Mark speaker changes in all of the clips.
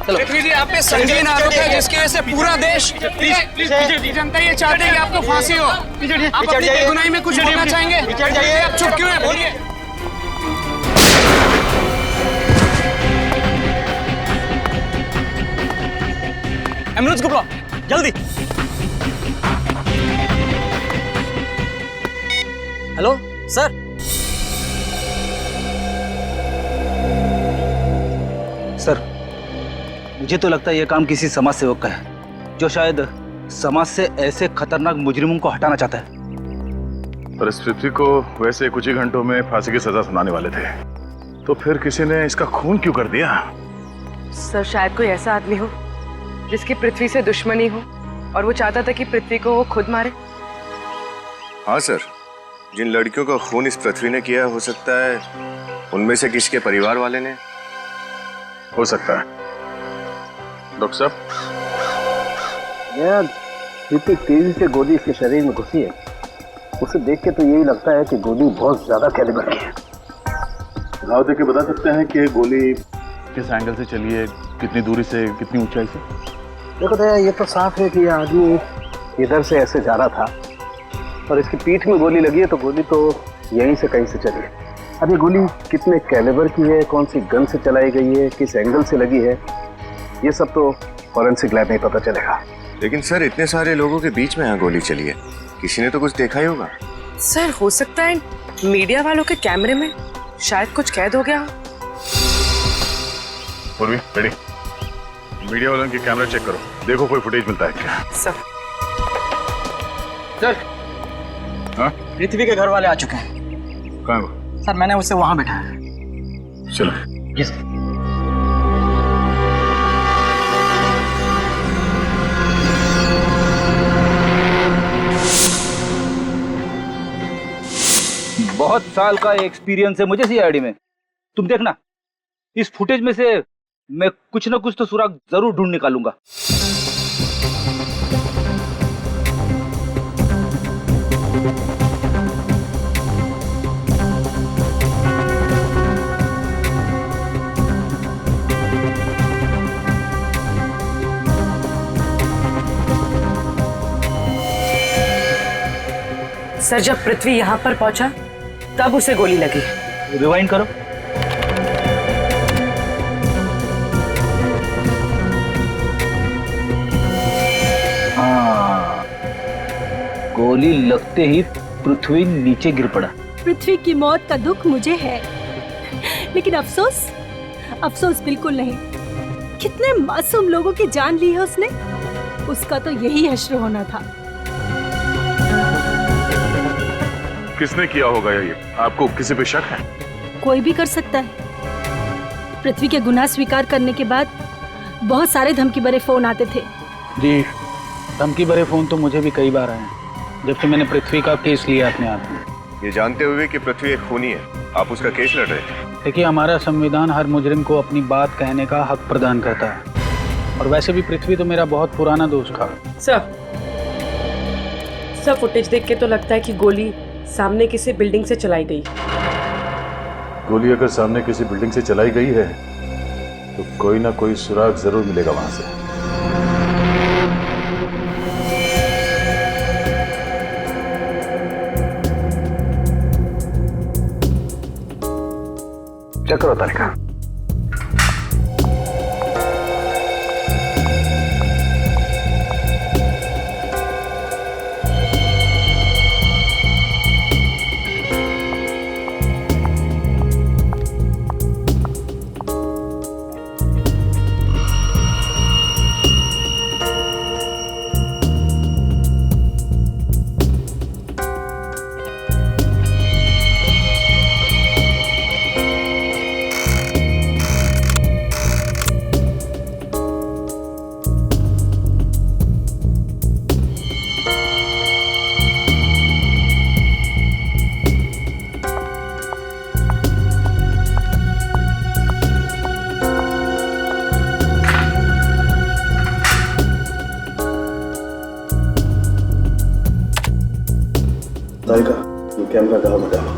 Speaker 1: पृथ्वी जी, आप पे संगीन आरोप है जिसकी वजह से पूरा देश, जनता ये चाहते हैं कि आपको फांसी हो। आप अपनी बेगुनाही में कुछ बोलना चाहेंगे? आप चुप क्यों हैं? बोलिए।
Speaker 2: एम्बुलेंस को बुलाओ जल्दी। Hello sir.
Speaker 3: सर, मुझे तो लगता है यह काम किसी समाज सेवक का है जो शायद समाज से ऐसे खतरनाक मुजरिमों को हटाना चाहता है।
Speaker 4: पर इस पृथ्वी को वैसे कुछ ही घंटों में फांसी की सजा सुनाने वाले थे, तो फिर किसी ने इसका खून क्यों कर दिया?
Speaker 5: सर, शायद कोई ऐसा आदमी हो जिसकी पृथ्वी से दुश्मनी हो और वो चाहता था कि पृथ्वी को वो खुद मारे।
Speaker 6: हाँ सर, जिन लड़कियों का खून इस पृथ्वी ने किया, हो सकता है उनमें से किसी के परिवार वाले ने।
Speaker 4: हो सकता है। डॉक्टर साहब,
Speaker 7: यार इतनी तेजी से गोली इसके शरीर में घुसी है, उसे देख के तो यही लगता है कि गोली बहुत ज्यादा कैलिबर की है।
Speaker 4: घाव देख के बता सकते हैं कि गोली किस एंगल से चली है, कितनी दूरी से, कितनी ऊंचाई से?
Speaker 7: देखो तो यार, ये तो साफ है कि ये आदमी इधर से ऐसे जा रहा था और इसकी पीठ में गोली लगी है, तो गोली तो यहीं से कहीं से चली है। अब ये गोली कितने कैलिबर की है, कौन सी गन से चलाई गई है, किस एंगल से लगी है, ये सब तो फॉरेंसिक लैब में पता चलेगा।
Speaker 6: लेकिन सर, इतने सारे लोगों के बीच में यहाँ गोली चली है, किसी ने तो कुछ देखा ही होगा।
Speaker 5: सर, हो सकता है मीडिया वालों के कैमरे में शायद कुछ कैद हो गया हो।
Speaker 4: पूर्वी, रेडी। मीडिया वालों के कैमरा चेक करो, देखो कोई फुटेज मिलता है क्या।
Speaker 5: सर,
Speaker 4: हाँ?
Speaker 2: पृथ्वी के घर वाले आ चुके हैं।
Speaker 4: कहाँ है वो?
Speaker 2: सर, मैंने उसे वहां बैठाया है।
Speaker 4: चलो।
Speaker 2: जी सर।
Speaker 3: बहुत साल का एक्सपीरियंस है मुझे सीआईडी में। तुम देखना, इस फुटेज में से मैं कुछ ना कुछ तो सुराग जरूर ढूंढ निकालूंगा।
Speaker 5: सर, जब पृथ्वी यहाँ पर पहुंचा तब उसे गोली लगी।
Speaker 3: रिवाइंड करो। हाँ, गोली लगते ही पृथ्वी नीचे गिर पड़ा।
Speaker 8: पृथ्वी की मौत का दुख मुझे है, लेकिन अफसोस बिल्कुल नहीं। कितने मासूम लोगों की जान ली है उसने। उसका तो यही हश्र होना था।
Speaker 4: किसने किया होगा ये? आपको किसी पे शक है?
Speaker 8: कोई भी कर सकता है। पृथ्वी के गुनाह स्वीकार करने के बाद बहुत सारे धमकी भरे फोन आते थे।
Speaker 3: जी, धमकी भरे फोन तो मुझे भी कई बार आए हैं, जब से मैंने पृथ्वी का केस लिया अपने हाथ में।
Speaker 6: ये जानते हुए कि पृथ्वी एक खूनी है, आप उसका केस लड़ रहे थे।
Speaker 3: देखिए, हमारा संविधान हर मुजरिम को अपनी बात कहने का हक प्रदान करता है, और वैसे भी पृथ्वी तो मेरा बहुत पुराना दोस्त था।
Speaker 5: सर, फुटेज देख के तो लगता है कि गोली सामने किसी बिल्डिंग से चलाई गई।
Speaker 4: गोली अगर सामने किसी बिल्डिंग से चलाई गई है तो कोई ना कोई सुराग जरूर मिलेगा वहां से।
Speaker 7: चेक करो तालिका। तालिका, ये कैमरा कहाँ में डालो?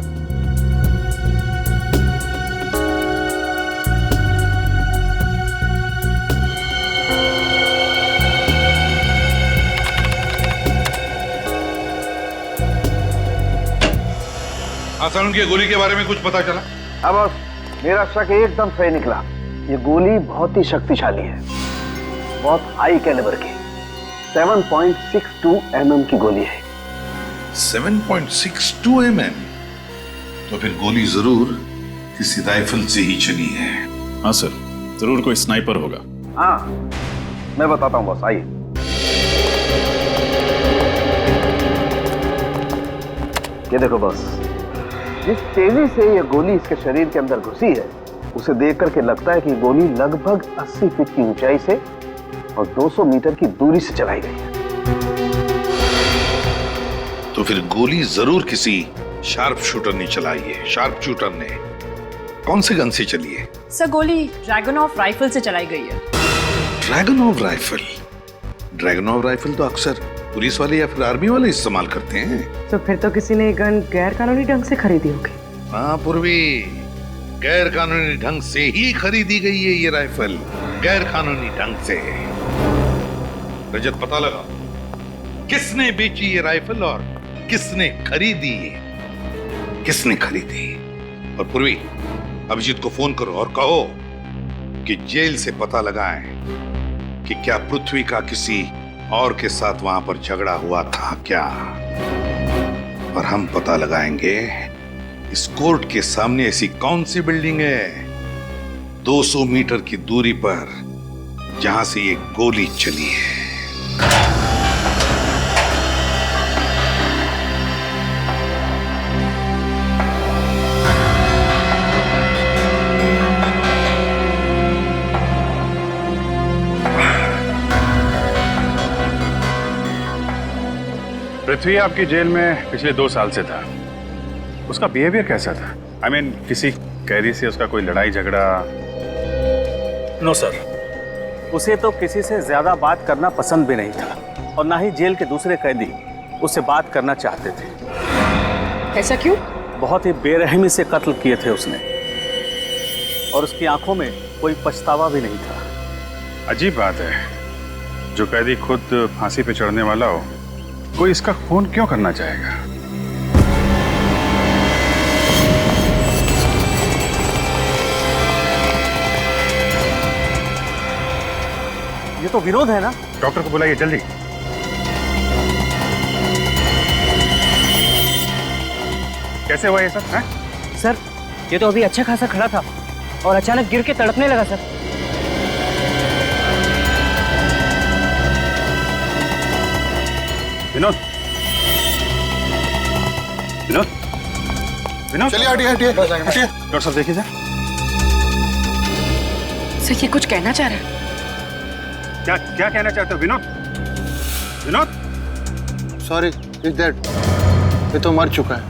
Speaker 9: हाँ सर, उनकी गोली के बारे में कुछ पता चला?
Speaker 7: अब मेरा शक एकदम सही निकला। ये गोली बहुत ही शक्तिशाली है, बहुत हाई कैलिबर की 7.62 mm की गोली है।
Speaker 9: 7.62 mm? तो फिर गोली जरूर किसी राइफल से ही चली है।
Speaker 4: हाँ सर, जरूर कोई स्नाइपर होगा।
Speaker 7: हाँ, मैं बताता हूँ बॉस, आइए। ये देखो बॉस, जिस तेजी से ये गोली इसके शरीर के अंदर घुसी है, उसे देख करके लगता है कि गोली लगभग 80 फीट की ऊंचाई से और 200 मीटर की दूरी से चलाई गई है।
Speaker 9: तो फिर गोली जरूर किसी शार्प शूटर ने चलाई है। शार्प शूटर ने कौन से गन से चली है?
Speaker 10: सर, गोली ड्रैगनऑफ राइफल से चलाई गई है।
Speaker 9: ड्रैगनऑफ राइफल? ड्रैगनऑफ राइफल तो अक्सर पुलिस वाले या फिर आर्मी वाले इस्तेमाल करते हैं।
Speaker 5: तो फिर तो किसी ने गन गैर कानूनी ढंग से खरीदी होगी।
Speaker 9: हाँ पूर्वी, गैर कानूनी ढंग से ही खरीदी गई है ये राइफल, गैर कानूनी ढंग से। रजत, पता लगा किसने बेची ये राइफल और किसने खरीदी? किसने खरीदी? और पूर्वी, अभिजीत को फोन करो और कहो कि जेल से पता लगाएं कि क्या पृथ्वी का किसी और के साथ वहां पर झगड़ा हुआ था क्या। और हम पता लगाएंगे इस कोर्ट के सामने ऐसी कौन सी बिल्डिंग है 200 मीटर की दूरी पर जहां से ये गोली चली है।
Speaker 4: पृथ्वी आपकी जेल में पिछले 2 साल से था। उसका बिहेवियर कैसा था? I mean, किसी कैदी से उसका कोई लड़ाई झगड़ा?
Speaker 2: नो सर, उसे तो किसी से ज्यादा बात करना पसंद भी नहीं था और ना ही जेल के दूसरे कैदी उससे बात करना चाहते थे।
Speaker 5: ऐसा क्यों?
Speaker 2: बहुत ही बेरहमी से कत्ल किए थे उसने और उसकी आंखों में कोई पछतावा भी नहीं था।
Speaker 4: अजीब बात है, जो कैदी खुद फांसी पे चढ़ने वाला हो, कोई इसका खून क्यों करना चाहेगा?
Speaker 2: ये तो विनोद है ना?
Speaker 4: डॉक्टर को बुलाइए जल्दी। कैसे हुआ ये सब? है?
Speaker 2: सर, ये तो अभी अच्छा खासा खड़ा था और अचानक गिर के तड़पने लगा सर।
Speaker 4: विनोद, विनोद, विनोद,
Speaker 9: चलिए हटिए हटिए हटिए।
Speaker 4: डॉक्टर साहब देखिए सर।
Speaker 5: सर, ये कुछ कहना चाह रहा है?
Speaker 4: क्या क्या कहना चाहते हो Vinod? Vinod,
Speaker 7: sorry, is that, ये तो मर चुका है।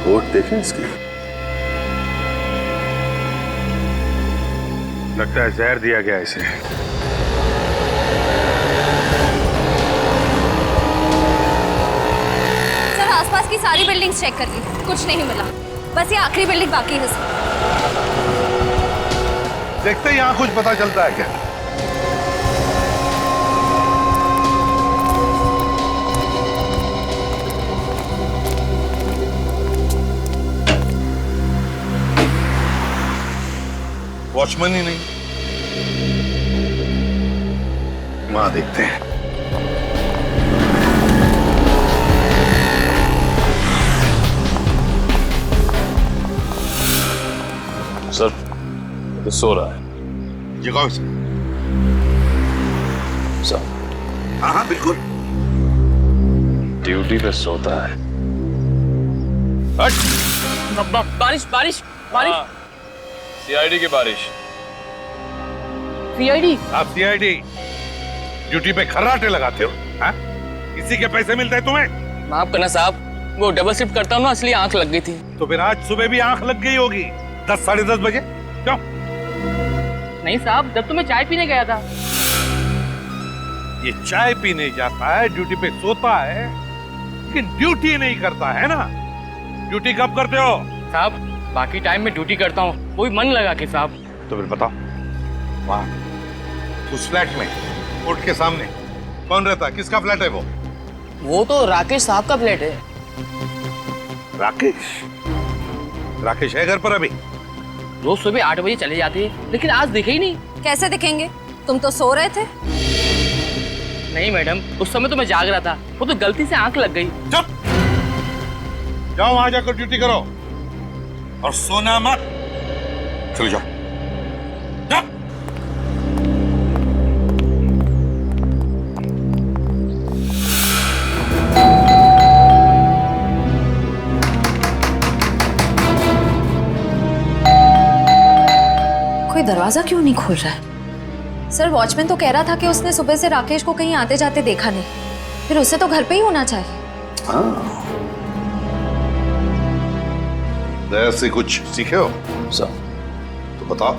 Speaker 6: वोट देखें इसकी।
Speaker 4: लगता है जहर दिया गया इसे।
Speaker 10: सर, आसपास की सारी बिल्डिंग्स चेक कर ली, कुछ नहीं मिला। बस ये आखिरी बिल्डिंग बाकी है सर।
Speaker 9: देखते ही यहाँ कुछ पता चलता है क्या? वॉचमैन ही नहीं, वहां देखते हैं।
Speaker 4: सर, तो सो रहा है।
Speaker 9: जगाओ इसे।
Speaker 4: सर,
Speaker 9: हाँ हाँ बिल्कुल।
Speaker 4: ड्यूटी पे सोता है।
Speaker 1: बारिश बारिश बारिश।
Speaker 4: सीआईडी की बारिश।
Speaker 1: सीआईडी?
Speaker 9: आप सीआईडी ड्यूटी पे खर्राटे लगाते हो? हाँ? किसी के पैसे मिलते हैं तुम्हें?
Speaker 1: माफ करना साहब, वो डबल शिफ्ट करता हूँ ना, इसलिए आंख लग गई थी।
Speaker 9: तो फिर आज सुबह भी आंख लग गई होगी 10 साढ़े 10 बजे। क्यों?
Speaker 1: नहीं साहब, जब तो मैं चाय पीने गया था।
Speaker 9: ये चाय पीने जाता है, ड्यूटी पे सोता है, लेकिन ड्यूटी नहीं करता है ना। ड्यूटी कब करते हो?
Speaker 1: साहब, बाकी टाइम में ड्यूटी करता हूँ, कोई मन लगा के साहब।
Speaker 9: तो फिर बताओ, वहां उस फ्लैट में कोर्ट के सामने कौन रहता है? किसका फ्लैट है
Speaker 1: वो तो राकेश साहब का फ्लैट है।
Speaker 9: राकेश? राकेश है घर पर अभी?
Speaker 1: रोज सुबह 8 बजे चले जाते हैं, लेकिन आज दिखे ही नहीं।
Speaker 10: कैसे दिखेंगे? तुम तो सो रहे थे।
Speaker 1: नहीं मैडम, उस समय तो मैं जाग रहा था, वो तो गलती से आंख लग गई।
Speaker 9: चुप! जाओ वहां जाकर ड्यूटी करो और सोना मत। चलो जाओ। जाओ।
Speaker 10: कोई दरवाजा क्यों नहीं खोल रहा है? सर, वॉचमैन तो कह रहा था कि उसने सुबह से राकेश को कहीं आते जाते देखा नहीं। फिर उसे तो घर पे ही होना चाहिए।
Speaker 9: ऐसे कुछ सीखे हो
Speaker 2: सर?
Speaker 9: तो बताओ।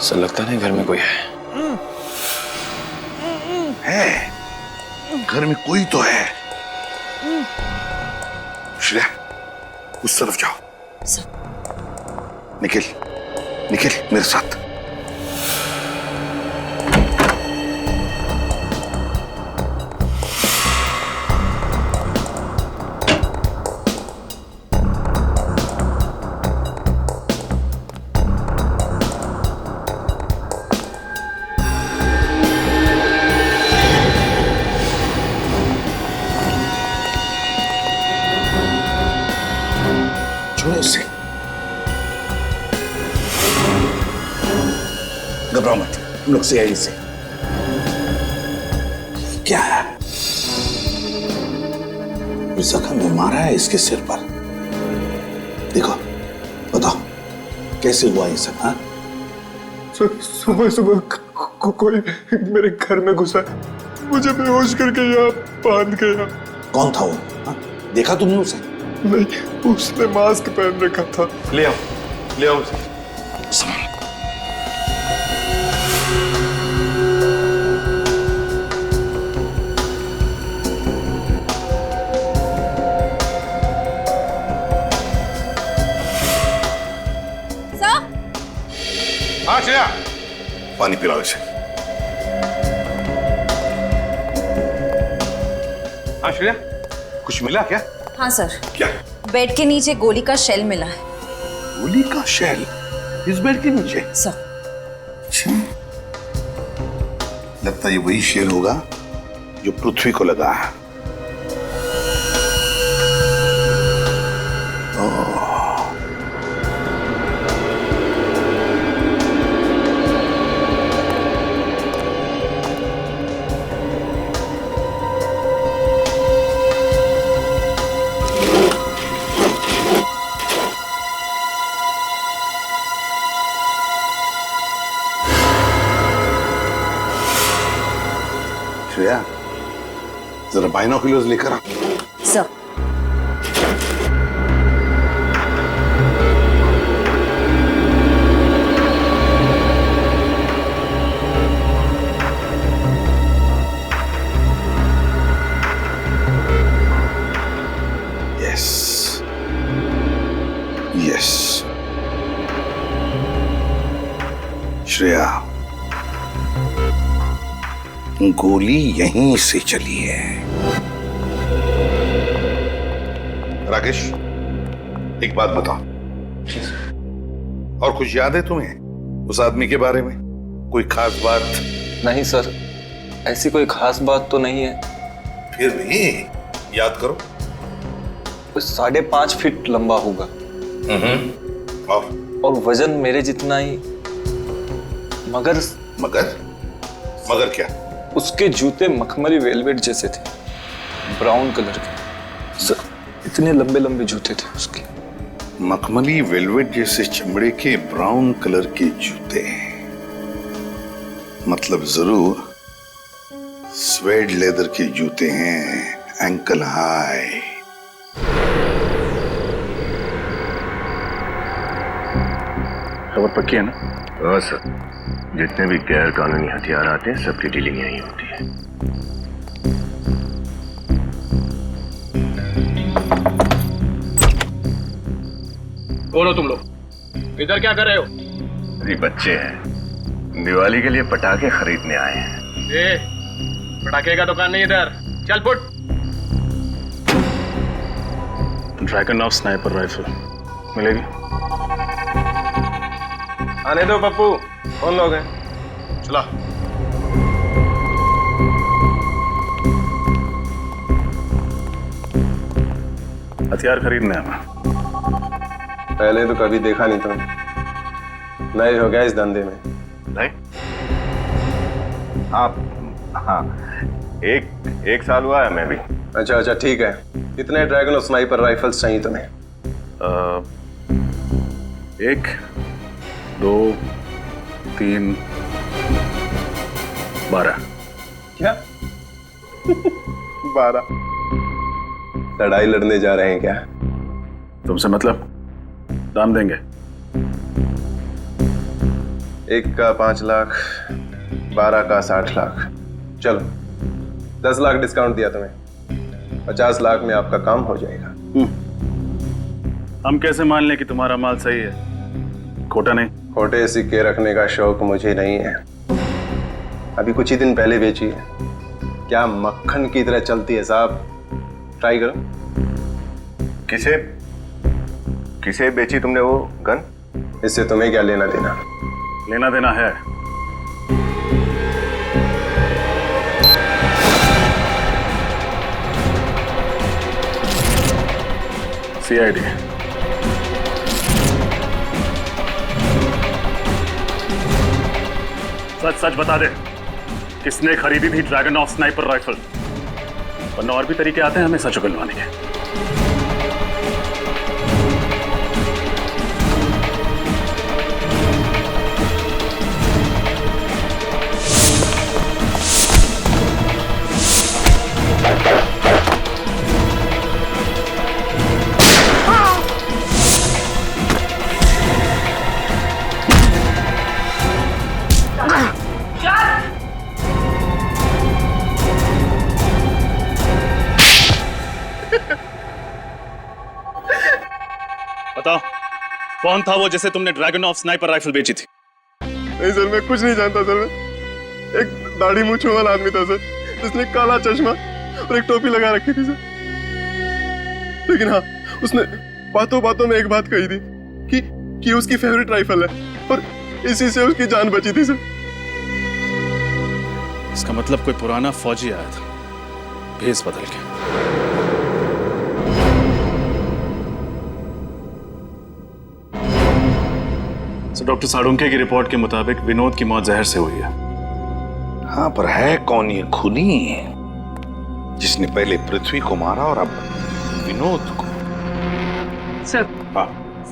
Speaker 6: सर लगता नहीं घर में कोई है।
Speaker 9: घर में कोई तो है। श्रेया, उस तरफ जाओ। निखिल, निखिल मेरे साथ।
Speaker 6: उससे
Speaker 9: घबराओ मत, हम लोग सीआईडी से। क्या है? जख्म में मारा है इसके सिर पर। देखो, बताओ कैसे हुआ ये सब? हाँ,
Speaker 11: सुबह सुबह कोई मेरे घर में घुसा, मुझे बेहोश करके यहाँ बांध गया।
Speaker 9: कौन था वो? हाँ? देखा तुमने उसे?
Speaker 11: नहीं, उसने मास्क पहन रखा था।
Speaker 9: ले आओ, ले आओ उसे। सामान।
Speaker 10: सर?
Speaker 9: हाँ श्रेया, पानी पिलाओ इसे। हाँ श्रेया, कुछ मिला क्या?
Speaker 10: हाँ सर।
Speaker 9: क्या?
Speaker 10: बेड के नीचे गोली का शेल मिला है।
Speaker 9: गोली का शेल इस बेड के नीचे?
Speaker 10: सर।
Speaker 9: अच्छा, लगता है ये वही शेल होगा जो पृथ्वी को लगा है। श्रेया, जरा बाइनोकुलर्स लेकर आ।
Speaker 10: सर।
Speaker 9: Yes, yes. श्रेया, गोली यहीं से चली है। राकेश, एक बात बताओ, और कुछ याद है तुम्हें उस आदमी के बारे में? कोई खास बात?
Speaker 12: नहीं सर, ऐसी कोई खास बात तो नहीं है।
Speaker 9: फिर भी याद करो।
Speaker 12: 5.5 फीट लंबा होगा। और वजन मेरे जितना ही। मगर
Speaker 9: मगर मगर क्या?
Speaker 12: उसके जूते मखमली वेलवेट जैसे थे, ब्राउन कलर के। सर, इतने लंबे लंबे जूते थे उसके।
Speaker 9: मखमली वेलवेट जैसे चमड़े के ब्राउन कलर के जूते, मतलब जरूर स्वेड लेदर के जूते हैं, एंकल हाई।
Speaker 4: खबर पक्की है ना?
Speaker 6: हाँ सर, जितने भी गैर कानूनी हथियार आते हैं सबकी डीलिंग यही होती है।
Speaker 1: कौन हो तुम लोग? इधर क्या कर रहे हो?
Speaker 6: अरे बच्चे हैं, दिवाली के लिए पटाखे खरीदने आए हैं।
Speaker 1: ए, पटाखे का दुकान नहीं इधर, चल foot.
Speaker 4: Dragon of sniper rifle मिलेगी?
Speaker 6: आने दो पप्पू, कौन लोग हैं?
Speaker 4: चला। हथियार खरीदने हमें।
Speaker 6: पहले तो कभी देखा नहीं तुम, नए हो गया इस धंधे में। नहीं? हाँ, एक साल हुआ है मैं भी। अच्छा ठीक है। कितने ड्रैगन और स्नाइपर राइफल्स चाहिए तुम्हें?
Speaker 4: 1, 2, 3, 12।
Speaker 6: क्या? 12? लड़ाई लड़ने जा रहे हैं क्या?
Speaker 4: तुमसे मतलब? दाम देंगे।
Speaker 6: एक का 5 लाख, 12 का 60 लाख। चलो 10 लाख डिस्काउंट दिया तुम्हें, 50 लाख में आपका काम हो जाएगा।
Speaker 4: हम कैसे मान लें कि तुम्हारा माल सही है, खोटा नहीं?
Speaker 6: खोटे सिक्के रखने का शौक मुझे नहीं है। अभी कुछ ही दिन पहले बेची है, क्या मक्खन की तरह चलती है साहब। ट्राई करो। किसे बेची तुमने वो गन? इससे तुम्हें क्या लेना देना?
Speaker 4: लेना देना है। CID। सच बता दे, किसने खरीदी थी ड्रैगन ऑफ स्नाइपर राइफल? वरना और भी तरीके आते हैं हमें सच उगलवाने के। बताओ, कौन था वो जिसे तुमने ड्रैगन ऑफ स्नाइपर राइफल बेची थी?
Speaker 11: नहीं सर, मैं कुछ नहीं जानता सर। मैं एक दाढ़ी मूंछों वाला आदमी था सर, जिसने काला चश्मा और एक टोपी लगा रखी थी सर। लेकिन हाँ, उसने बातों बातों में एक बात कही थी कि उसकी फेवरेट राइफल है और इसी से उसकी जान बची थी सर।
Speaker 4: इसका मतलब कोई पुराना फौजी आया था, भेस बदल के। डॉक्टर साळुंखे की रिपोर्ट के मुताबिक विनोद की मौत जहर से हुई है।
Speaker 9: हाँ, पर है कौन ये खूनी जिसने पहले पृथ्वी को मारा और अब विनोद को?
Speaker 5: सर,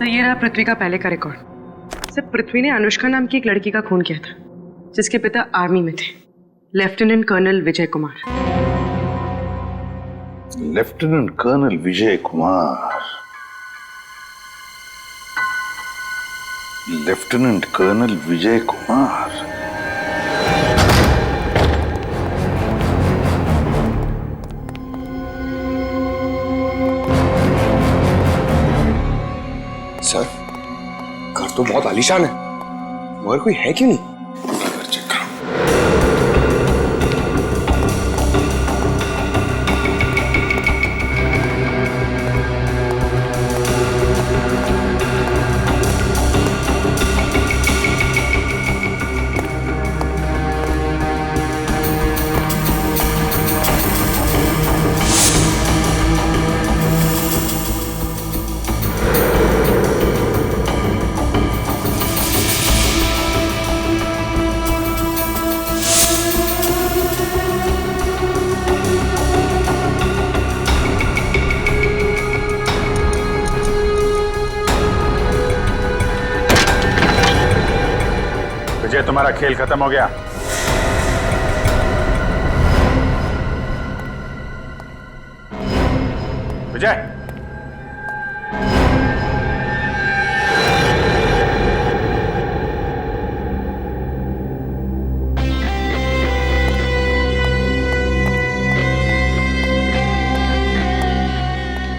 Speaker 5: ये रहा पृथ्वी का पहले का रिकॉर्ड। सर, पृथ्वी ने अनुष्का नाम की एक लड़की का खून किया था, जिसके पिता आर्मी में थे, lieutenant colonel Vijay Kumar.
Speaker 9: Lieutenant colonel Vijay Kumar. Lieutenant colonel Vijay Kumar.
Speaker 6: Sir, घर तो बहुत आलीशान है, मगर कोई है क्यों नहीं?
Speaker 4: विजय, तुम्हारा खेल खत्म हो गया। विजय,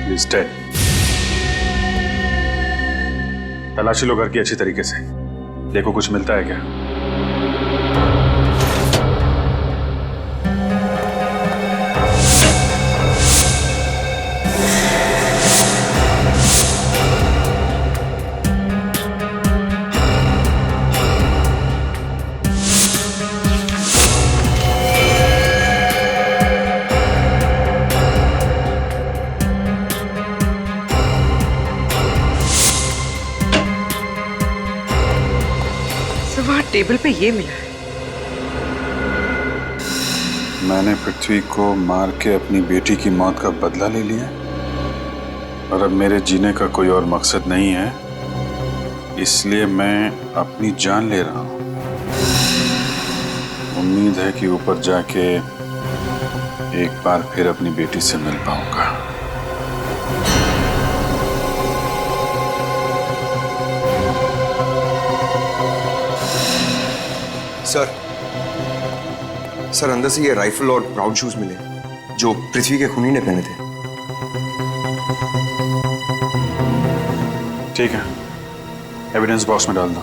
Speaker 4: he's dead. तलाशी लो घर की अच्छी तरीके से, देखो कुछ मिलता है क्या।
Speaker 5: टेबल पे ये मिला है।
Speaker 4: मैंने पृथ्वी को मार के अपनी बेटी की मौत का बदला ले लिया और अब मेरे जीने का कोई और मकसद नहीं है, इसलिए मैं अपनी जान ले रहा हूं। उम्मीद है कि ऊपर जाके एक बार फिर अपनी बेटी से मिल पाऊंगा।
Speaker 13: सर अंदर से ये राइफल और ब्राउन शूज मिले जो पृथ्वी के खूनी ने पहने थे।
Speaker 4: ठीक है, एविडेंस बॉक्स में डाल दो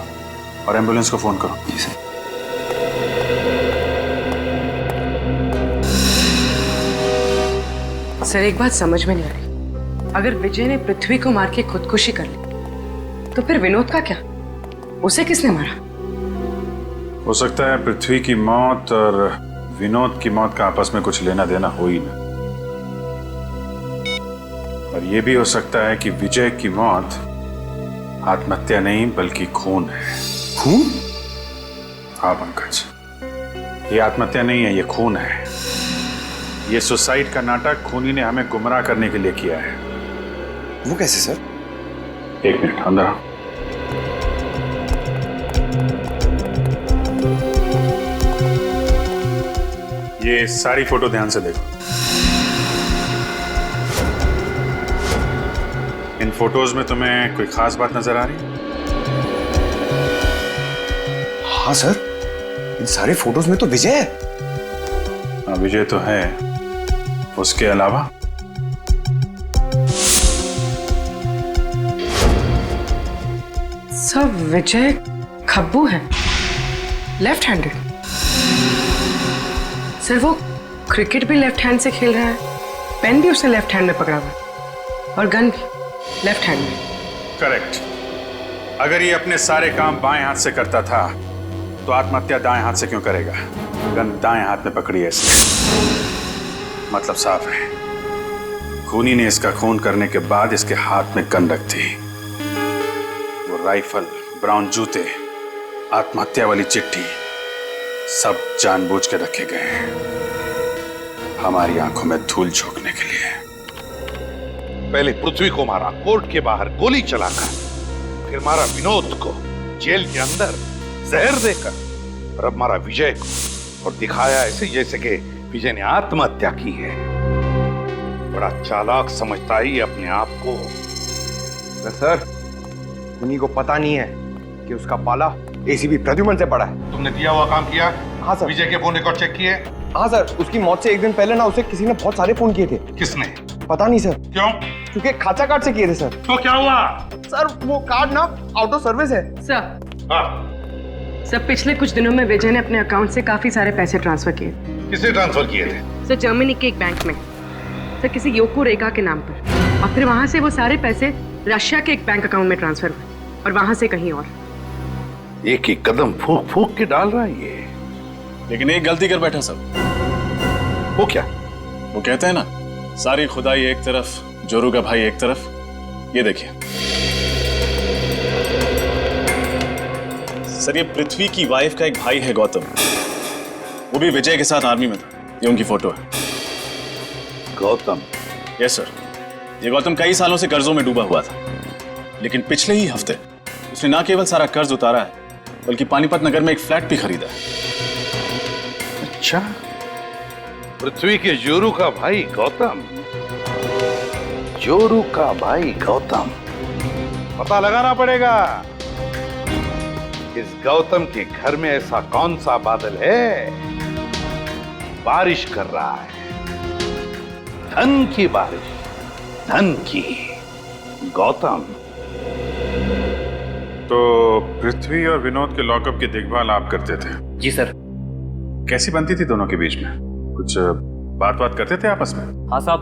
Speaker 4: और एम्बुलेंस को फोन करो।
Speaker 13: जी सर।
Speaker 5: सर एक बात समझ में नहीं आ रही, अगर विजय ने पृथ्वी को मार के खुदकुशी कर ली तो फिर विनोद का क्या? उसे किसने मारा?
Speaker 4: हो सकता है पृथ्वी की मौत और विनोद की मौत का आपस में कुछ लेना देना हो ही ना, और यह भी हो सकता है कि विजय की मौत आत्महत्या नहीं बल्कि खून है।
Speaker 13: खून?
Speaker 4: हाँ पंकज, ये आत्महत्या नहीं है, ये खून है। ये सुसाइड का नाटक खूनी ने हमें गुमराह करने के लिए किया है।
Speaker 13: वो कैसे सर?
Speaker 4: एक मिनट, अंदर आओ। ये सारी फोटो ध्यान से देखो। इन फोटोज में तुम्हें कोई खास बात नजर आ रही है?
Speaker 13: हाँ सर, इन सारे फोटोज में तो विजय है।
Speaker 4: हाँ विजय तो है, उसके अलावा
Speaker 5: सर विजय खब्बू है, लेफ्ट हैंडेड। सर वो क्रिकेट भी लेफ्ट हैंड से खेल रहा है, पेन भी उसने लेफ्ट हैंड में पकड़ा हुआ है और गन भी लेफ्ट हैंड में।
Speaker 4: करेक्ट। अगर ये अपने सारे काम बाएं हाथ से करता था तो आत्महत्या दाएं हाथ से क्यों करेगा? गन दाएं हाथ में पकड़ी है इसने, मतलब साफ है, खूनी ने इसका खून करने के बाद इसके हाथ में गन रख दी। वो राइफल, ब्राउन जूते, आत्महत्या वाली चिट्ठी सब जानबूझ के रखे गए हैं हमारी आंखों में धूल झोंकने के लिए।
Speaker 9: पहले पृथ्वी को मारा कोर्ट के बाहर गोली चलाकर, फिर मारा विनोद को जेल के अंदर जहर देकर, और अब मारा विजय को और दिखाया ऐसे जैसे कि विजय ने आत्महत्या की है। बड़ा चालाक समझता ही अपने आप को।
Speaker 13: सर उन्हीं को पता नहीं है कि उसका पाला एसीपी प्रद्युमन से पड़ा है।
Speaker 9: तुमने दिया हुआ काम किया?
Speaker 13: हाँ सर।
Speaker 9: विजय के फोन रिकॉर्ड चेक किए?
Speaker 13: हाँ सर, उसकी मौत से एक दिन पहले ना उसे किसी ने बहुत सारे फोन किए थे।
Speaker 9: किसने?
Speaker 13: पता नहीं सर।
Speaker 9: क्यों?
Speaker 13: क्योंकि खाचा कार्ड से किए थे सर।
Speaker 9: तो क्या हुआ?
Speaker 13: सर वो कार्ड ना आउट ऑफ सर्विस है।
Speaker 5: सर पिछले कुछ दिनों में विजय ने अपने अकाउंट से काफी सारे पैसे ट्रांसफर किए।
Speaker 9: किसे ट्रांसफर किए थे?
Speaker 5: सर जर्मनी के एक बैंक में, सर किसी योको रेखा के नाम पर, और फिर वहां से वो सारे पैसे रशिया के एक बैंक अकाउंट में ट्रांसफर हुए और वहां से कहीं और।
Speaker 9: एक एक कदम फूक फूक के डाल रहा है ये।
Speaker 2: लेकिन एक गलती कर बैठा सब।
Speaker 9: वो क्या?
Speaker 2: वो कहते हैं ना, सारी खुदाई एक तरफ, जोरू का भाई एक तरफ। ये देखिए सर, ये पृथ्वी की वाइफ का एक भाई है गौतम, वो भी विजय के साथ आर्मी में था। ये उनकी फोटो है।
Speaker 9: गौतम?
Speaker 2: Yes sir. ये गौतम कई सालों से कर्जों में डूबा हुआ था, लेकिन पिछले ही हफ्ते उसने ना केवल सारा कर्ज उतारा है बल्कि पानीपत नगर में एक फ्लैट भी खरीदा है।
Speaker 9: अच्छा, पृथ्वी के जोरू का भाई गौतम। जोरू का भाई गौतम, पता लगाना पड़ेगा इस गौतम के घर में ऐसा कौन सा बादल है बारिश कर रहा है, धन की बारिश, धन की। गौतम
Speaker 4: पृथ्वी और विनोद के लॉकअप की देखभाल आप करते थे?
Speaker 14: जी सर।
Speaker 4: कैसी बनती थी दोनों के बीच में? कुछ बात करते थे आपस में?
Speaker 14: हाँ साहब,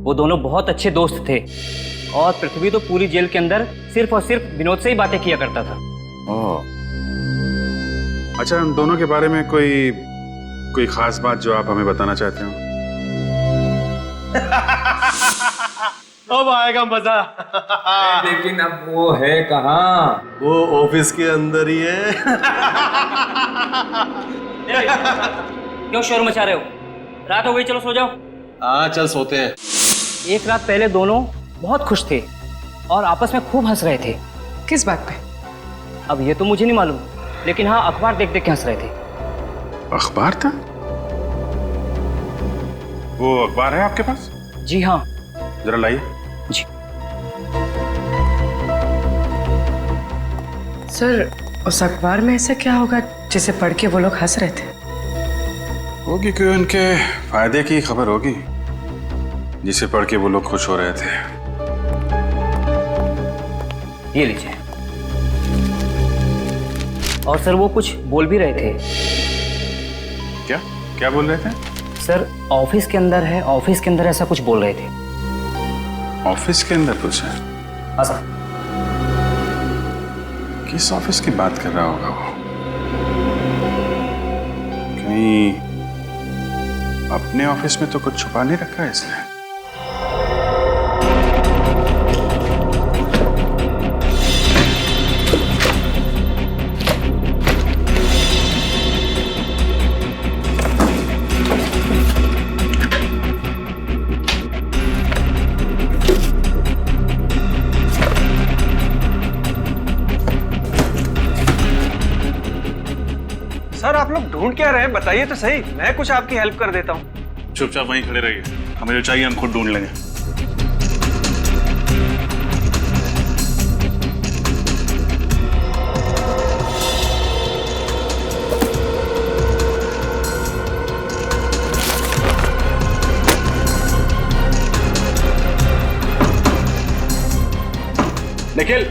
Speaker 14: वो दोनों बहुत अच्छे दोस्त थे और पृथ्वी तो पूरी जेल के अंदर सिर्फ और सिर्फ विनोद से ही बातें किया करता था।
Speaker 4: ओह, अच्छा, उन दोनों के बारे में कोई खास बात जो आप हमें बताना चाहते हो?
Speaker 11: अब आएगा मजा।
Speaker 14: लेकिन अब वो है कहाँ?
Speaker 11: वो ऑफिस के अंदर ही है।
Speaker 14: क्यों शोर मचा रहे हो? रात हो गई, चलो सो जाओ।
Speaker 11: हाँ चल सोते हैं।
Speaker 14: एक रात पहले दोनों बहुत खुश थे और आपस में खूब हंस रहे थे।
Speaker 5: किस बात पे?
Speaker 14: अब ये तो मुझे नहीं मालूम, लेकिन हाँ अखबार देख देख के हंस रहे थे।
Speaker 4: अखबार था? वो अखबार है आपके पास?
Speaker 14: जी हाँ।
Speaker 4: जरा लाइए।
Speaker 14: जी
Speaker 5: सर, उस अखबार में ऐसा क्या होगा जिसे पढ़ के वो लोग हंस रहे थे?
Speaker 4: होगी कोई उनके फायदे की खबर होगी जिसे पढ़ के वो लोग खुश हो रहे थे।
Speaker 14: ये लीजिए। और सर वो कुछ बोल भी रहे थे।
Speaker 4: क्या बोल रहे थे?
Speaker 14: सर ऑफिस के अंदर है, ऑफिस के अंदर ऐसा कुछ बोल रहे थे।
Speaker 4: ऑफिस के अंदर कुछ है?
Speaker 14: हाँ सर।
Speaker 4: किस ऑफिस की बात कर रहा होगा वो? कहीं अपने ऑफिस में तो कुछ छुपा नहीं रखा है इसने?
Speaker 15: सर आप लोग ढूंढ क्या रहे हैं, बताइए तो सही, मैं कुछ आपकी हेल्प कर देता हूँ।
Speaker 2: चुपचाप वहीं खड़े रहिए, हमें जो चाहिए हम खुद ढूंढ लेंगे। निखिल,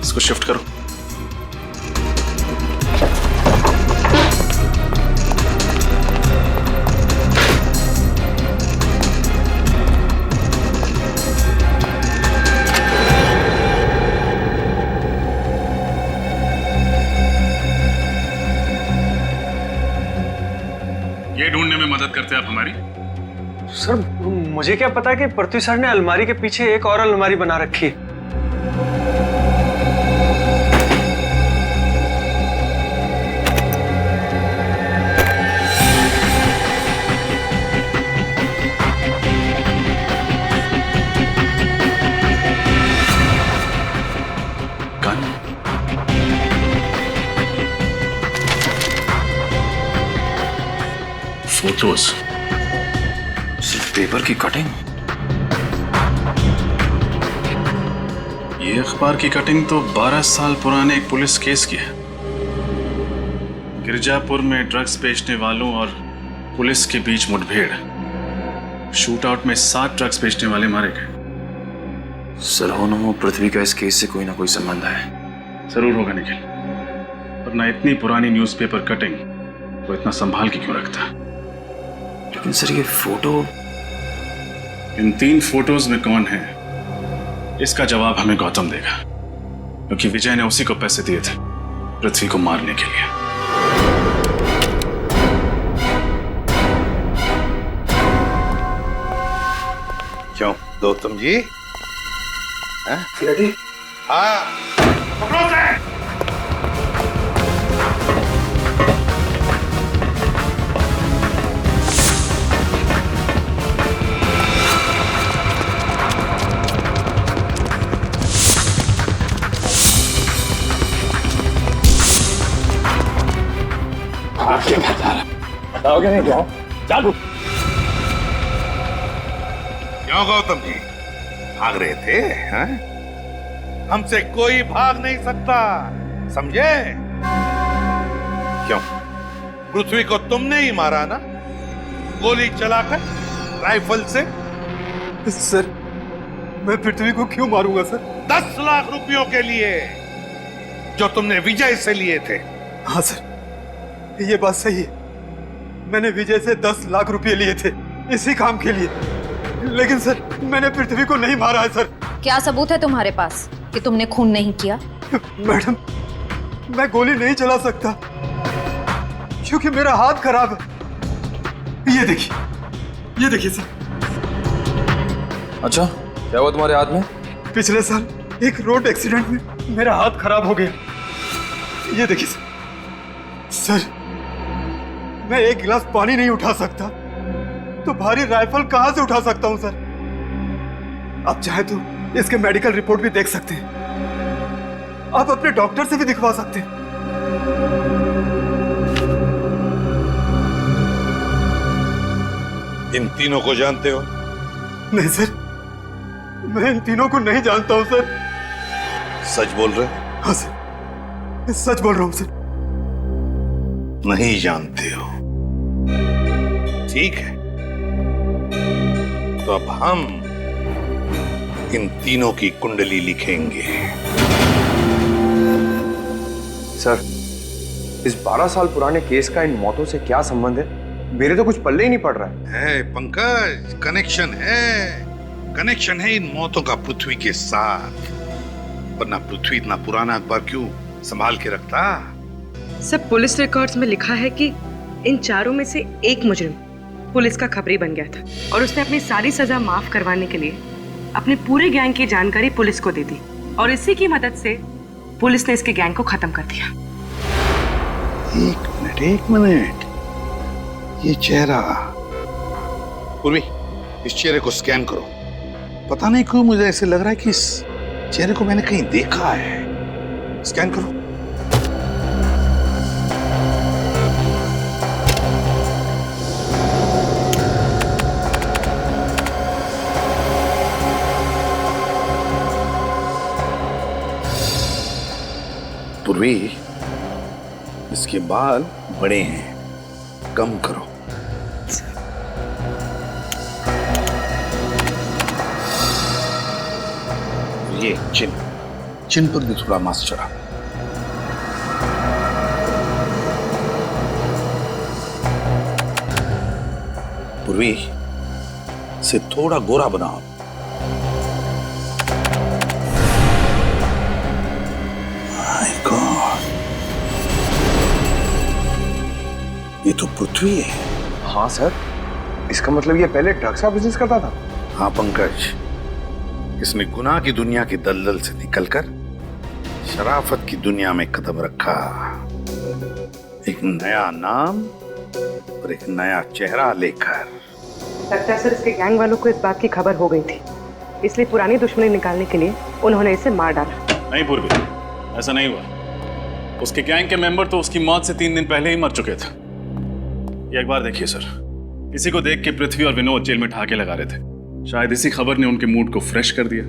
Speaker 2: इसको शिफ्ट करो। ये ढूंढने में मदद करते आप हमारी?
Speaker 15: सर मुझे क्या पता कि पृथ्वी सर ने अलमारी के पीछे एक और अलमारी बना रखी है।
Speaker 2: फोटोज,
Speaker 12: सिर्फ पेपर की कटिंग।
Speaker 2: ये अखबार की कटिंग तो 12 साल पुराने एक पुलिस केस की है। गिरजापुर में ड्रग्स बेचने वालों और पुलिस के बीच मुठभेड़, शूट आउट में 7 ड्रग्स बेचने वाले मारे गए।
Speaker 12: सर हो न हो पृथ्वी का इस केस से कोई ना कोई संबंध है।
Speaker 2: जरूर होगा निखिल, वरना इतनी पुरानी न्यूज़पेपर कटिंग वो इतना संभाल के क्यों रखता?
Speaker 12: लेकिन सर ये फोटो,
Speaker 2: इन 3 फोटोज में कौन है इसका जवाब हमें गौतम देगा, क्योंकि विजय ने उसी को पैसे दिए थे पृथ्वी को मारने के लिए।
Speaker 13: क्यों गौतम जी? हाँ?
Speaker 9: बताओगे नहीं क्या? चालू। क्यों गौतम जी भाग रहे थे? हाँ? हमसे कोई भाग नहीं सकता, समझे? क्यों? पृथ्वी को तुमने ही मारा ना, गोली चलाकर, राइफल से?
Speaker 11: सर मैं पृथ्वी को क्यों मारूंगा सर?
Speaker 9: 10 लाख रुपयों के लिए जो तुमने विजय से लिए थे।
Speaker 11: हाँ सर, ये बात सही है। मैंने विजय से 10 लाख रुपए लिए थे इसी काम के लिए। लेकिन सर, मैंने पृथ्वी को नहीं मारा है सर।
Speaker 10: क्या सबूत है तुम्हारे पास कि तुमने खून नहीं किया?
Speaker 11: मैडम, मैं गोली नहीं चला सकता क्योंकि मेरा हाथ खराब है। ये देखिए सर।
Speaker 12: अच्छा, क्या हुआ तुम्हारे हाथ में?
Speaker 11: पिछले साल एक रोड एक्सीडेंट में मेरा हाथ खराब हो गया। ये देखिए सर, मैं एक गिलास पानी नहीं उठा सकता तो भारी राइफल कहां से उठा सकता हूं सर? आप चाहे तो इसके मेडिकल रिपोर्ट भी देख सकते हैं। आप अपने डॉक्टर से भी दिखवा सकते हैं।
Speaker 9: इन तीनों को जानते हो?
Speaker 11: नहीं सर, मैं इन तीनों को नहीं जानता हूं सर।
Speaker 9: सच बोल रहे?
Speaker 11: हाँ सर, मैं सच बोल रहा हूं सर।
Speaker 9: नहीं जानते हो? ठीक है, तो अब हम इन तीनों की कुंडली लिखेंगे।
Speaker 13: सर, इस 12 साल पुराने केस का इन मौतों से क्या संबंध है? मेरे तो कुछ पल्ले ही नहीं पड़ रहा
Speaker 9: है पंकज, कनेक्शन है इन मौतों का पृथ्वी के साथ। वरना पृथ्वी इतना पुराना अखबार क्यों संभाल के रखता?
Speaker 5: सब पुलिस रिकॉर्ड्स में लिखा है कि इन चारों में से एक मुजरिम पुलिस का खबरी बन गया था और उसने अपनी सारी सजा माफ करवाने के लिए अपने पूरे गैंग की जानकारी पुलिस को दे दी और इसी की मदद से पुलिस ने इसके गैंग को खत्म कर दिया।
Speaker 9: एक मिनट, ये चेहरा, पूर्वी, इस चेहरे को स्कैन करो। पता नहीं क्यों मुझे ऐसे लग रहा है कि इस चेहरे को मैंने कहीं देखा है। स्कैन करो। पूर्वी, इसके बाल बड़े हैं, कम करो। ये चिन पर भी थोड़ा मांस चढ़ा। पूर्वी, से थोड़ा गोरा बनाओ। माय गॉड, ये तो पृथ्वी है।
Speaker 13: हाँ सर, इसका मतलब ये पहले ड्रग्स का बिजनेस करता था?
Speaker 9: हाँ पंकज, इसने गुनाह की दुनिया की दलदल से निकलकर शराफत की दुनिया में कदम रखा। एक नया नाम और एक नया चेहरा लेकर।
Speaker 5: लगता है सर, इसके गैंग वालों को इस बात की खबर हो गई थी, इसलिए पुरानी दुश्मनी निकालने के लिए उन्होंने इसे मार डाला।
Speaker 2: नहीं पूर्वी, ऐसा नहीं हुआ। उसके गैंग के मेंबर तो उसकी मौत से 3 दिन पहले ही मर चुके थे। ये एक बार देखिए सर, किसी को देख के पृथ्वी और विनोद जेल में ठहाके लगा रहे थे। शायद इसी खबर ने उनके मूड को फ्रेश कर दिया।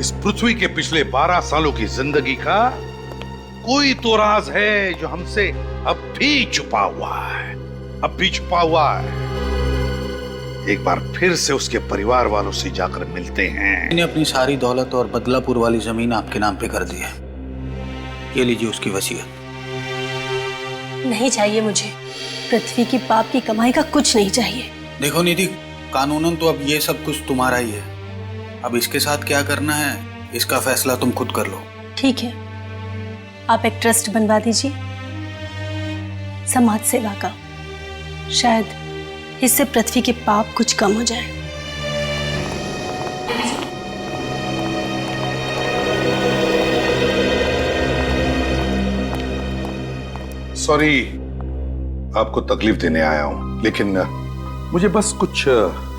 Speaker 9: इस पृथ्वी के पिछले 12 सालों की जिंदगी का कोई तो राज है जो हमसे अब भी छुपा हुआ है। एक बार फिर से उसके परिवार वालों से जाकर मिलते हैं।
Speaker 3: मैंने अपनी सारी दौलत और बदलापुर वाली जमीन आपके नाम पे कर दी है। ये लीजिए उसकी वसीयत।
Speaker 8: नहीं चाहिए मुझे, पृथ्वी की पाप की कमाई का कुछ नहीं चाहिए।
Speaker 3: देखो निधि, कानूनन तो अब ये सब कुछ तुम्हारा ही है। अब इसके साथ क्या करना है, इसका फैसला तुम खुद कर लो।
Speaker 8: ठीक है, आप एक ट्रस्ट बनवा दीजिए समाज सेवा का। शायद इससे पृथ्वी के पाप कुछ कम हो जाए।
Speaker 9: सॉरी, आपको तकलीफ देने आया हूं, लेकिन मुझे बस कुछ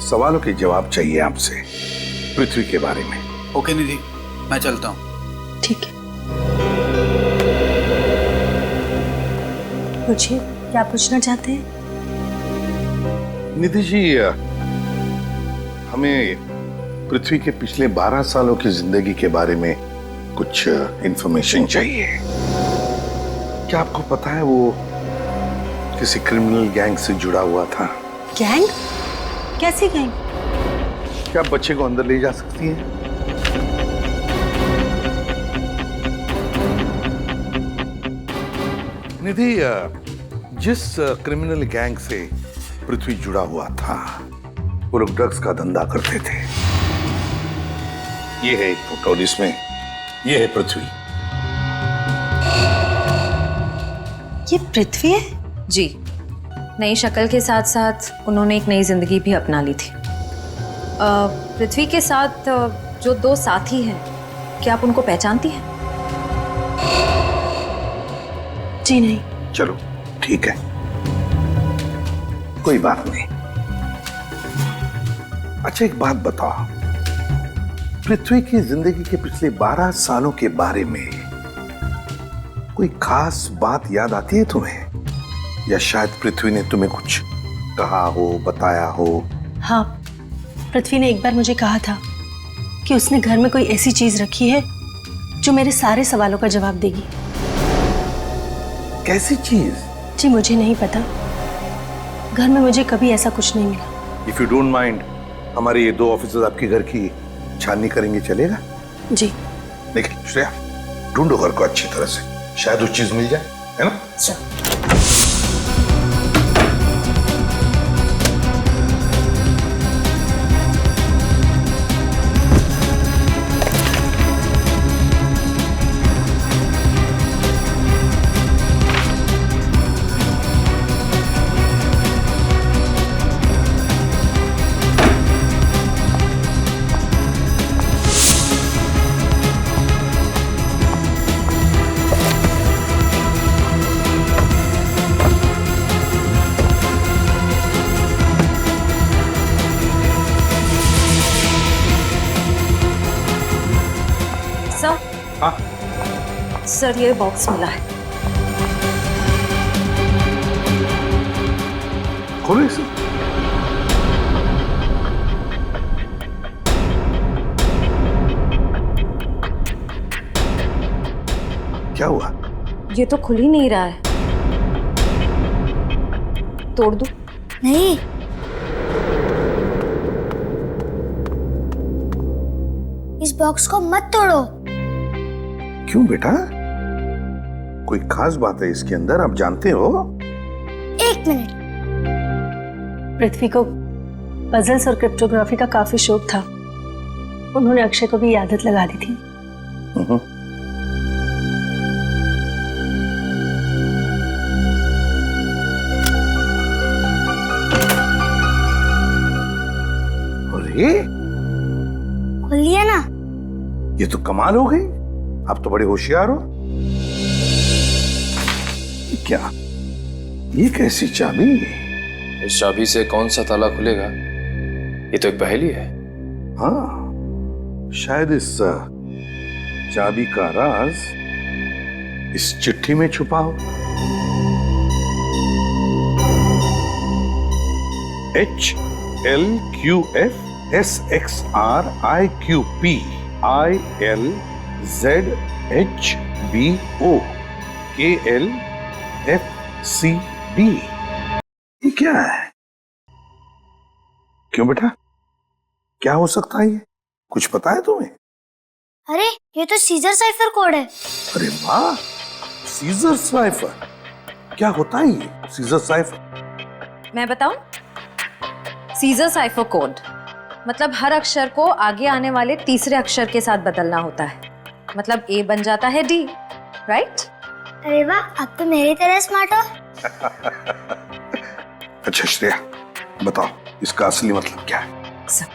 Speaker 9: सवालों के जवाब चाहिए आपसे पृथ्वी के बारे में।
Speaker 3: ओके निधि, मैं चलता हूं।
Speaker 8: ठीक है। मुझे क्या पूछना चाहते हैं?
Speaker 9: निधि जी, हमें पृथ्वी के पिछले 12 सालों की जिंदगी के बारे में कुछ इंफॉर्मेशन चाहिए। क्या आपको पता है वो किसी क्रिमिनल गैंग से जुड़ा हुआ था?
Speaker 8: गैंग? कैसी गैंग?
Speaker 9: क्या बच्चे को अंदर ले जा सकती है? निधि, जिस क्रिमिनल गैंग से पृथ्वी जुड़ा हुआ था वो लोग ड्रग्स का धंधा करते थे। ये है एक फोटो, जिसमें ये है पृथ्वी।
Speaker 8: ये पृथ्वी है?
Speaker 10: जी, नई शक्ल के साथ साथ उन्होंने एक नई जिंदगी भी अपना ली थी। पृथ्वी के साथ जो दो साथी हैं, क्या आप उनको पहचानती हैं?
Speaker 8: जी नहीं।
Speaker 9: चलो ठीक है, कोई बात नहीं। अच्छा एक बात बताओ, पृथ्वी की जिंदगी के पिछले 12 सालों के बारे में कोई खास बात याद आती है तुम्हें? या शायद पृथ्वी ने तुम्हें कुछ कहा हो, बताया हो?
Speaker 8: हाँ, पृथ्वी ने एक बार मुझे कहा था कि उसने घर में कोई ऐसी चीज रखी है जो मेरे सारे सवालों का जवाब देगी।
Speaker 9: कैसी चीज?
Speaker 8: जी मुझे नहीं पता, घर में मुझे कभी ऐसा कुछ नहीं मिला।
Speaker 9: इफ यू डोंट माइंड, हमारे ये 2 ऑफिसर्स आपके घर की छाननी करेंगे, चलेगा?
Speaker 8: जी।
Speaker 9: देखिए श्रेया, ढूंढो घर को अच्छी तरह से, शायद वो चीज मिल जाए, है ना?
Speaker 10: सर, ये बॉक्स मिला है।
Speaker 9: खोलो इसे। क्या हुआ?
Speaker 10: ये तो खुल ही नहीं रहा है। तोड़ दूं?
Speaker 16: नहीं। इस बॉक्स को मत तोड़ो।
Speaker 9: क्यों बेटा? कोई खास बात है इसके अंदर, आप जानते हो?
Speaker 16: 1 मिनट।
Speaker 8: पृथ्वी को पजल्स और क्रिप्टोग्राफी का काफी शौक था। उन्होंने अक्षय को भी आदत लगा दी थी।
Speaker 9: अरे
Speaker 16: खोल लिया ना?
Speaker 9: ये तो कमाल हो गई, आप तो बड़े होशियार हो। क्या ये कैसी चाबी?
Speaker 12: इस चाबी से कौन सा ताला खुलेगा? ये तो एक पहेली है।
Speaker 9: हाँ, शायद इस चाबी का राज इस चिट्ठी में छुपा हो। HLQFSXRIQPILZHBOKLFCD। ये क्या है? क्यों बेटा, क्या हो सकता है ये? कुछ पता है तुम्हें?
Speaker 16: अरे ये तो सीजर साइफर कोड है।
Speaker 9: अरे वाह, सीजर साइफर। क्या होता है ये सीजर साइफर?
Speaker 10: मैं बताऊं? सीजर साइफर कोड मतलब हर अक्षर को आगे आने वाले तीसरे अक्षर के साथ बदलना होता है। मतलब A बन जाता है D, राइट?
Speaker 16: अरे वाह, आप तो मेरी तरह स्मार्ट हो।
Speaker 9: अच्छा श्रेया, बताओ इसका असली मतलब क्या है?
Speaker 10: सर,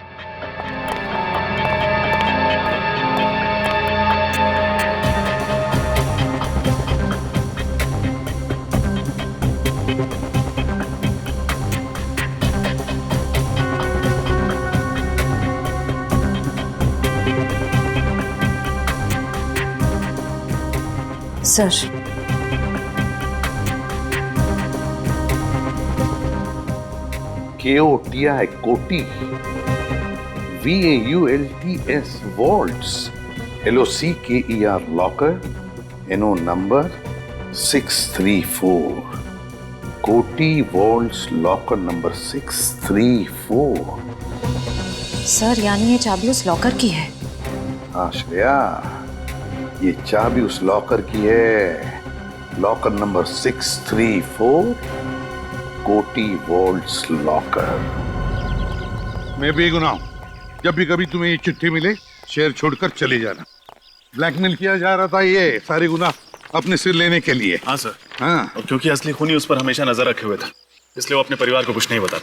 Speaker 9: KOTI कोटी, VAULTS vaults, LOCKER locker, NO number 634। कोटी वॉल्ट्स लॉकर नंबर 634।
Speaker 10: सर यानी ये चाबी उस लॉकर की है?
Speaker 9: हाँ श्रेया, ये चाबी उस लॉकर की है। लॉकर नंबर 634, कोटी वॉल्ट्स लॉकर। मैं बेगुनाह हूं। जब भी कभी तुम्हें ये चिट्ठी मिले, शहर छोड़कर चले जाना। ब्लैकमेल किया जा रहा था, ये सारे गुनाह अपने सिर लेने के लिए।
Speaker 2: हाँ सर।
Speaker 9: हाँ,
Speaker 2: और क्योंकि असली खूनी उस पर हमेशा नजर रखे हुए था, इसलिए वो अपने परिवार को कुछ नहीं बता।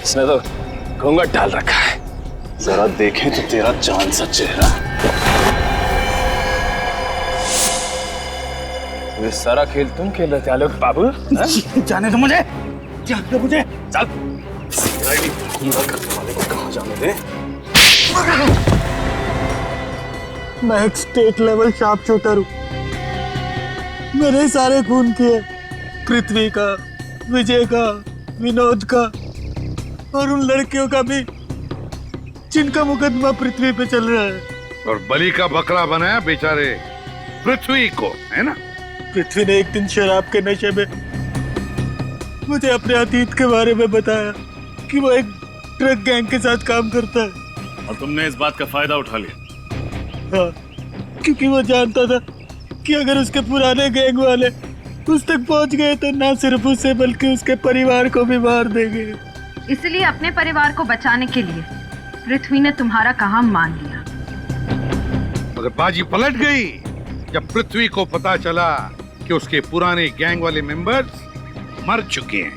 Speaker 11: इसने तो घूंघट डाल रखा है।
Speaker 2: जरा देखें तो तेरा चांद सा चेहरा।
Speaker 11: ये सारा खेल तुम खेल रहे थे आलोक बाबू?
Speaker 2: जाने दो मुझे, जाने दो मुझे। चल, खूंगा करने वाले को कहाँ जाने दे।
Speaker 17: मैं एक स्टेट लेवल शार्प शूटर हूँ। मेरे सारे खून किए, पृथ्वी का, विजय का, विनोद का और उन लड़कियों का भी जिनका मुकदमा पृथ्वी पे चल रहा है।
Speaker 9: और बलि का बकरा बनाया बेचारे पृथ्वी को, है ना?
Speaker 17: पृथ्वी ने एक दिन शराब के नशे में मुझे अपने अतीत के बारे में बताया कि वो एक ड्रग गैंग के साथ काम करता है।
Speaker 2: और तुमने इस बात का फायदा उठा लिया?
Speaker 17: हाँ, क्योंकि वो जानता था कि अगर उसके पुराने गैंग वाले उस तक पहुंच गए तो ना सिर्फ उसे बल्कि उसके परिवार को भी मार देंगे।
Speaker 18: इसलिए अपने परिवार को बचाने के लिए पृथ्वी ने तुम्हारा काम मान लिया।
Speaker 9: मगर बाजी पलट गई जब पृथ्वी को पता चला कि उसके पुराने गैंग वाले मेंबर्स मर चुके हैं।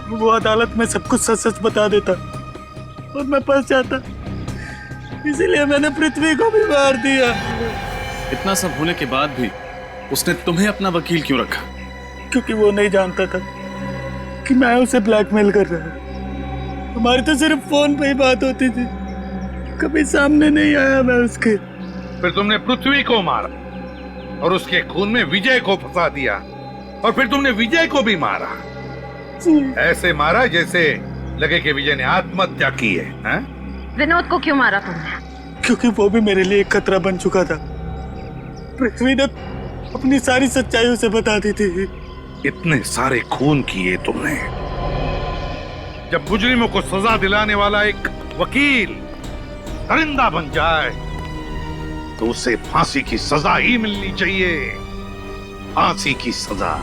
Speaker 17: वो अदालत में सब कुछ सच सच बता देता और मैं फंस जाता, इसीलिए मैंने पृथ्वी को भी मार दिया।
Speaker 2: इतना सब होने के बाद भी उसने तुम्हें अपना वकील क्यों रखा?
Speaker 17: क्योंकि वो नहीं जानता था कि मैं उसे ब्लैकमेल कर रहा हूँ। हमारी तो सिर्फ फोन पे ही बात होती थी, कभी सामने नहीं आया मैं उसके।
Speaker 9: फिर तुमने पृथ्वी को मारा और उसके खून में विजय को फंसा दिया, और फिर तुमने विजय को भी मारा। ऐसे मारा जैसे लगे कि विजय ने आत्महत्या की है, हैं?
Speaker 18: विनोद को क्यों मारा तुमने?
Speaker 17: क्योंकि वो भी मेरे लिए एक खतरा बन चुका था। पृथ्वी ने अपनी सारी सच्चाई उसे बता दी थी।
Speaker 9: इतने सारे खून किए तुमने। जब मुजरिमों को सजा दिलाने वाला एक वकील दरिंदा बन जाए तो उसे फांसी की सजा ही मिलनी चाहिए। फांसी की सजा।